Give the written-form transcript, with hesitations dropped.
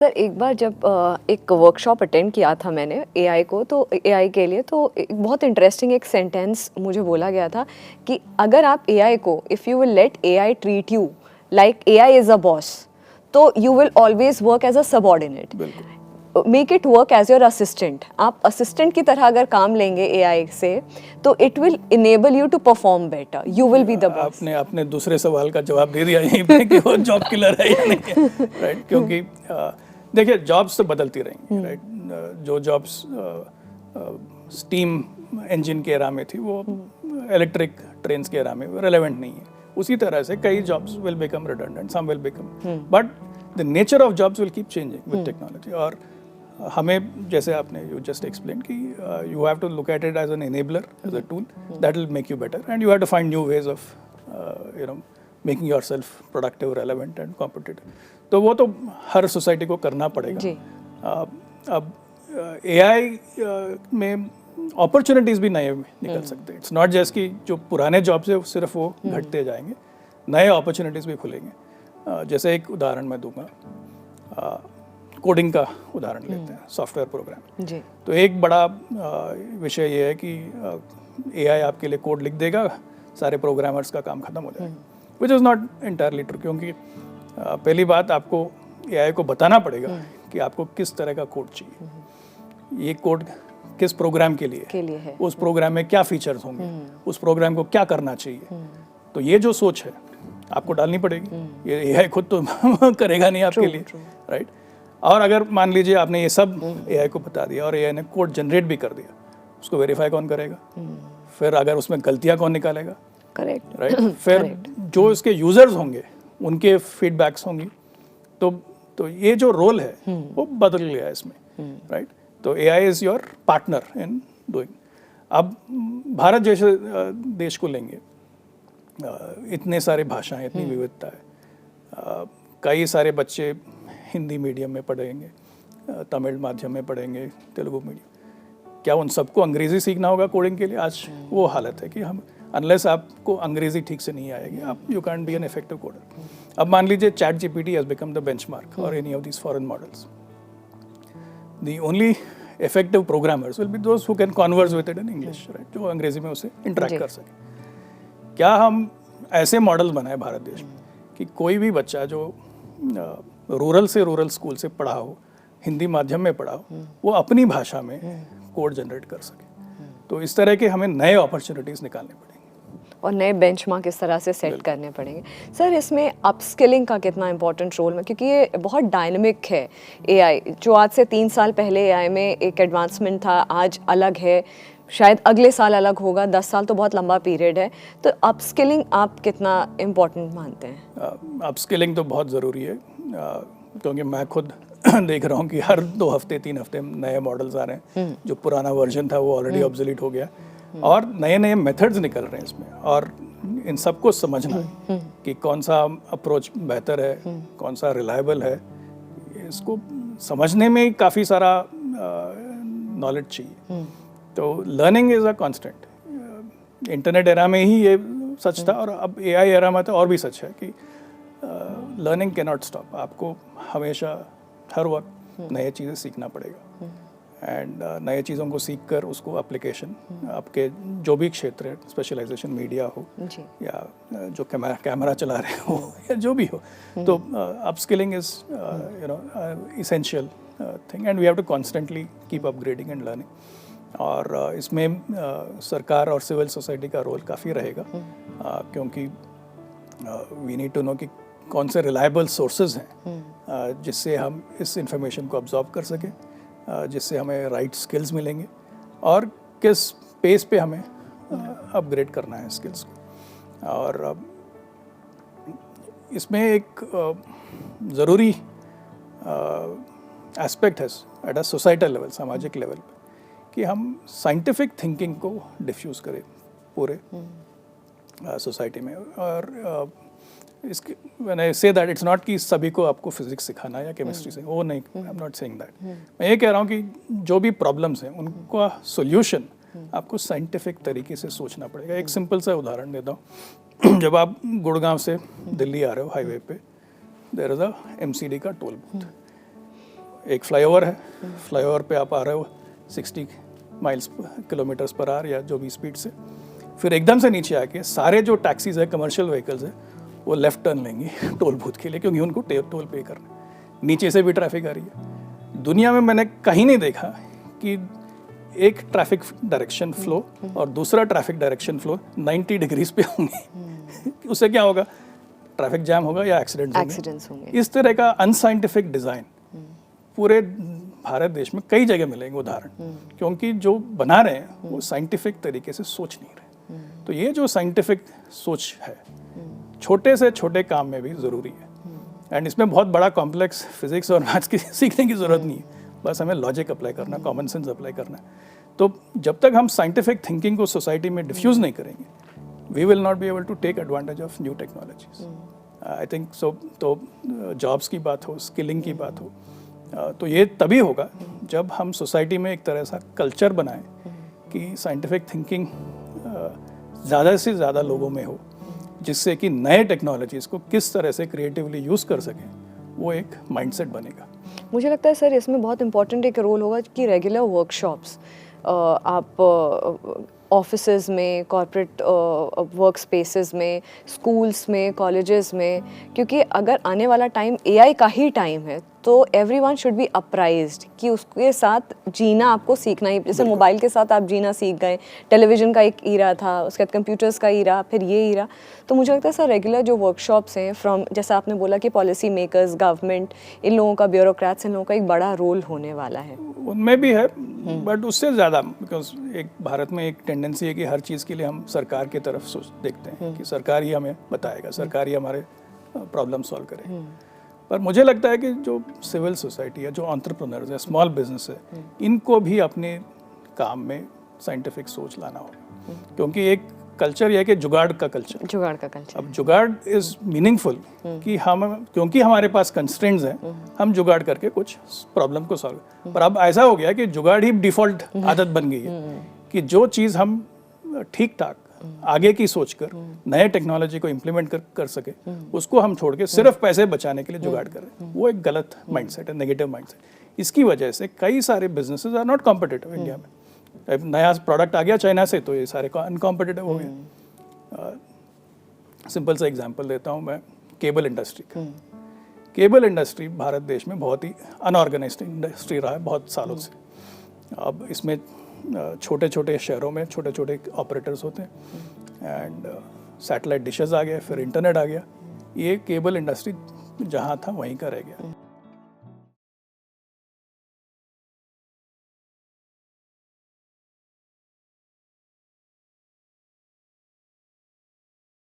Sir एक बार जब एक वर्कशॉप अटेंड किया था मैंने एआई को, तो एआई के लिए तो एक बहुत इंटरेस्टिंग एक सेंटेंस मुझे बोला गया था कि अगर आप एआई को, if you will let AI treat you like AI is a boss, तो you will always work as a subordinate, make it work as your assistant. आप असिस्टेंट की तरह अगर काम लेंगे एआई से, तो it will enable you to perform better, you will be the boss. आपने अपने दूसरे सवाल का जवाब दे दिया यहीं पे कि वो जॉब किलर है या नहीं है, राइट? क्योंकि देखिए जॉब्स तो बदलती रहेंगी, राइट? जो जॉब्स स्टीम इंजन के एरा में थी वो इलेक्ट्रिक ट्रेन्स के एरा में रेलेवेंट नहीं है। उसी तरह से कई jobs will become redundant, some will become, but the nature of jobs will keep changing with technology. और हमें, जैसे आपने यू जस्ट एक्सप्लेन कि you have to look at it as an enabler, as a tool that will make you better, and you have to find new ways of making yourself productive, relevant and competitive. तो वो तो हर society को करना पड़ेगा। अब AI में opportunities भी नए निकल सकते हैं। इट्स नॉट जस्ट कि जो पुराने जॉब्स है सिर्फ वो घटते जाएंगे, नए अपॉर्चुनिटीज़ भी खुलेंगे। जैसे एक उदाहरण मैं दूंगा, कोडिंग का उदाहरण लेते हैं, सॉफ्टवेयर प्रोग्राम जी। तो एक बड़ा विषय ये है कि एआई आपके लिए कोड लिख देगा, सारे प्रोग्रामर्स का काम खत्म हो जाएगा, which is not entirely true. क्योंकि पहली बात, आपको एआई को बताना पड़ेगा कि आपको किस तरह का कोड चाहिए, ये कोड किस प्रोग्राम के लिए है, उस प्रोग्राम में क्या फीचर्स होंगे, उस प्रोग्राम को क्या करना चाहिए। तो ये जो सोच है आपको डालनी पड़ेगी, ये एआई खुद तो करेगा नहीं आपके लिए, राइट? और अगर मान लीजिए आपने ये सब एआई को बता दिया और एआई ने कोड जनरेट भी कर दिया, उसको वेरीफाई कौन करेगा? फिर अगर उसमें गलतियां कौन निकालेगा? Correct, right? फिर जो इसके यूजर्स होंगे उनके फीडबैक्स होंगी, तो ये जो रोल है वो बदल गया है इसमें, राइट? तो AI is your partner in doing. अब भारत जैसे देश को लेंगे, इतने सारे भाषाएं, इतनी विविधता है, कई सारे बच्चे हिंदी मीडियम में पढ़ेंगे, तमिल माध्यम में पढ़ेंगे, तेलुगु मीडियम। क्या उन सबको अंग्रेजी सीखना होगा कोडिंग के लिए? आज वो हालत है कि हम, अनलेस आपको अंग्रेजी ठीक से नहीं आएगी, आप you can be an effective coder. अब मान लीजिए chat GPT has become the benchmark or any of these foreign models. The only effective programmers will be those who can converse with it in English, right? जो अंग्रेजी में उसे interact कर सके। क्या हम ऐसे मॉडल बनाए भारत देश में कि कोई भी बच्चा जो रूरल स्कूल से पढ़ा हो, हिंदी माध्यम में पढ़ा हो, वो अपनी भाषा में कोड जनरेट कर सके? तो इस तरह के हमें नए अपॉर्चुनिटीज़ निकालने पड़ेंगे और नए बेंचमार्क इस तरह से सेट करने पड़ेंगे। सर इसमें अपस्किलिंग का कितना इंपॉर्टेंट रोल है, क्योंकि ये बहुत डायनेमिक है एआई। जो आज से 3 साल पहले एआई में एक एडवांसमेंट था, आज अलग है, शायद अगले साल अलग होगा, 10 साल तो बहुत लंबा पीरियड है। तो अपस्किलिंग आप कितना इम्पोर्टेंट मानते हैं? अपस्किलिंग तो बहुत ज़रूरी है, क्योंकि मैं खुद देख रहा हूँ कि हर 2 हफ्ते 3 हफ्ते नए मॉडल्स आ रहे हैं। जो पुराना वर्जन था वो ऑलरेडी ऑब्सोलीट हो गया, और नए नए मेथड्स निकल रहे हैं इसमें। और इन सबको समझना है कि कौन सा अप्रोच बेहतर है, कौन सा रिलायबल है, इसको समझने में काफ़ी सारा नॉलेज चाहिए। तो learning is a constant. Internet era में ही ये सच था, और अब एआई एरा में तो और भी सच है कि लर्निंग कैन नॉट स्टॉप। आपको हमेशा हर वक्त नए चीज़ें सीखना पड़ेगा, एंड नए चीज़ों को सीख कर उसको एप्लीकेशन, आपके जो भी क्षेत्र है, स्पेशलाइजेशन मीडिया हो या जो कैमरा चला रहे हो या जो भी हो, तो upskilling is essential thing, and we have to constantly keep upgrading and learning. और इसमें सरकार और सिविल सोसाइटी का रोल काफ़ी रहेगा, क्योंकि वी नीड टू नो कि कौन से रिलायबल सोर्सेज हैं जिससे हम इस इंफॉर्मेशन को अब्जॉर्ब कर सकें, जिससे हमें राइट स्किल्स मिलेंगे, और किस पेस पे हमें अपग्रेड करना है स्किल्स को। और इसमें एक ज़रूरी एस्पेक्ट है एट अ सोसाइटल लेवल, सामाजिक लेवल पे, कि हम साइंटिफिक थिंकिंग को डिफ्यूज़ करें पूरे सोसाइटी में। और इसके when I say that, it's not कि सभी को आपको फिजिक्स सिखाना या केमिस्ट्री से, वो नहीं, I am not saying that. मैं ये कह रहा हूँ कि जो भी प्रॉब्लम्स हैं उनका सोल्यूशन आपको साइंटिफिक तरीके से सोचना पड़ेगा। एक सिंपल सा उदाहरण देता हूँ। जब आप गुड़गांव से दिल्ली आ रहे हो हाईवे पे, देयर इज़ अ एमसीडी का टोल बूथ। एक फ्लाईओवर है, फ्लाईओवर पे आप आ रहे हो 60 किलोमीटर्स पर आवर या जो भी स्पीड से, फिर एकदम से नीचे आके सारे जो टैक्सीज है, कमर्शियल व्हीकल्स है, वो लेफ्ट टर्न लेंगे टोल बूथ के लिए, क्योंकि उनको टोल पे करना है। नीचे से भी ट्रैफिक आ रही है। दुनिया में मैंने कहीं नहीं देखा कि एक ट्रैफिक डायरेक्शन फ्लो और दूसरा ट्रैफिक डायरेक्शन फ्लो 90 डिग्रीज पे होंगे। उससे क्या होगा? ट्रैफिक जैम होगा या एक्सीडेंट्स होंगे। इस तरह का अनसाइंटिफिक डिज़ाइन पूरे भारत देश में कई जगह मिलेंगे उदाहरण, क्योंकि जो बना रहे हैं वो साइंटिफिक तरीके से सोच नहीं रहे। तो ये जो साइंटिफिक सोच है, छोटे से छोटे काम में भी ज़रूरी है। एंड इसमें बहुत बड़ा कॉम्प्लेक्स फिजिक्स और मैथ्स की सीखने की ज़रूरत नहीं है, बस हमें लॉजिक अप्लाई करना, कॉमन सेंस अप्लाई करना है। तो जब तक हम साइंटिफिक थिंकिंग को सोसाइटी में डिफ्यूज़ नहीं करेंगे, we will not be able to take advantage of new technologies. I think so. तो जॉब्स की बात हो, स्किलिंग की बात हो, तो ये तभी होगा जब हम सोसाइटी में एक तरह सा कल्चर बनाएं कि साइंटिफिक थिंकिंग ज़्यादा से ज़्यादा लोगों में हो, जिससे कि नए टेक्नोलॉजीज़ को किस तरह से क्रिएटिवली यूज़ कर सकें, वो एक माइंडसेट बनेगा। मुझे लगता है सर इसमें बहुत इंपॉर्टेंट एक रोल होगा कि रेगुलर वर्कशॉप्स आप ऑफिसेज में, कॉर्पोरेट वर्क स्पेसेस में, स्कूल्स में, कॉलेजेस में, क्योंकि अगर आने वाला टाइम एआई का ही टाइम है तो एवरीवन शुड बी अप्राइज्ड कि उसके साथ जीना आपको सीखना ही। जैसे मोबाइल के साथ आप जीना सीख गए, टेलीविज़न का एक ईरा था, उसके बाद कंप्यूटर्स का ईरा, फिर ये ईरा। तो मुझे लगता है सर रेगुलर जो वर्कशॉप्स हैं फ्रॉम, जैसा आपने बोला कि पॉलिसी मेकर्स, गवर्नमेंट, इन लोगों का, ब्यूरोक्रेट्स, इन लोगों का एक बड़ा रोल होने वाला है। उनमें भी है, बट उससे ज़्यादा, बिकॉज एक भारत में एक टेंडेंसी है कि हर चीज़ के लिए हम सरकार की तरफ सोच देखते हैं कि सरकार ही हमें बताएगा, सरकार ही हमारे प्रॉब्लम सॉल्व करे। पर मुझे लगता है कि जो सिविल सोसाइटी है, जो एंटरप्रेन्योर्स है, स्मॉल बिजनेस है, इनको भी अपने काम में साइंटिफिक सोच लाना होगा, क्योंकि एक कल्चर यह है कि जुगाड़ का कल्चर। अब जुगाड़ इज मीनिंगफुल कि हम, क्योंकि हमारे पास कंस्ट्रेंट्स हैं, हम जुगाड़ करके कुछ प्रॉब्लम को सॉल्व। पर अब ऐसा हो गया कि जुगाड़ ही डिफॉल्ट आदत बन गई है कि जो चीज़ हम ठीक ठाक आगे की सोचकर नए टेक्नोलॉजी को इम्प्लीमेंट कर सके, उसको हम छोड़ के सिर्फ पैसे बचाने के लिए जुगाड़ कर रहे हैं। वो एक गलत माइंडसेट है, नेगेटिव माइंडसेट। इसकी वजह से कई सारे businesses are not competitive India में। नया प्रोडक्ट आ गया चाइना से तो ये सारे अनकॉम्पिटिटिव हो गए। सिंपल सा एग्जांपल देता हूँ मैं, केबल इंडस्ट्री का। केबल इंडस्ट्री भारत देश में बहुत ही अनऑर्गेनाइज्ड इंडस्ट्री रहा है बहुत सालों से। अब इसमें छोटे छोटे शहरों में छोटे छोटे ऑपरेटर्स होते हैं, एंड सैटेलाइट डिशेस आ गए, फिर इंटरनेट आ गया। ये केबल इंडस्ट्री जहाँ था वहीं का रह गया।